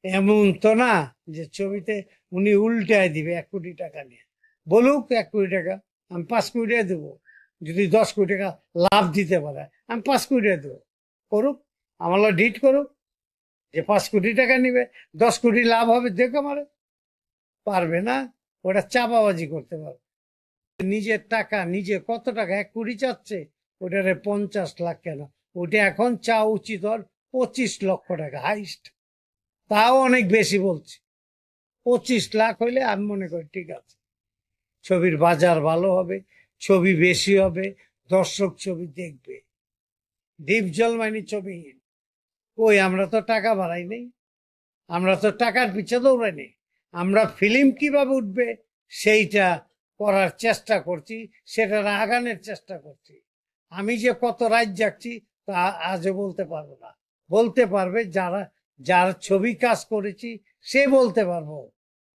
এমন তো না যে ছবিতে উনি উল্টায় দিবে 1 কোটি টাকা নিয়ে। বলুক 1 কোটি টাকা, আমি 5 কোটি টাকা দেবো। যদি 10 কোটি টাকা লাভ দিতে পারে, আমি 5 কোটি টাকা দেবো। করুক, আমার ডিট করুক, যে 5 কোটি টাকা নিবে, 10 কোটি লাভ হবে, দেখো আমারে। পারবে না, ওটা চাপাবাজি করতে পারবে। নিজের টাকা নিজে কত টাকা, 1 কোটি চাচ্ছে, ওটারে 50 লাখ কেন, ওটা এখন চা উচিত ওর 25 লক্ষ টাকা হাইস্ট। তাও অনেক বেশি বলছে। 25 লাখ হইলে আমি মনে করি ঠিক আছে, ছবির বাজার ভালো হবে, ছবি বেশি হবে, দর্শক ছবি দেখবে। ডিপ জল মানে ছবি। ওই আমরা তো টাকা বাড়াই নেই, আমরা তো টাকার পিছে দৌড়াই নেই। আমরা ফিল্ম কিভাবে উঠবে সেইটা করার চেষ্টা করছি, সেটা আগানোর চেষ্টা করছি। আমি যে কত রাত জাগছি তা আজও বলতে পারবো না। বলতে পারবে যারা, যার ছবি কাজ করেছি, সে বলতে পারবো।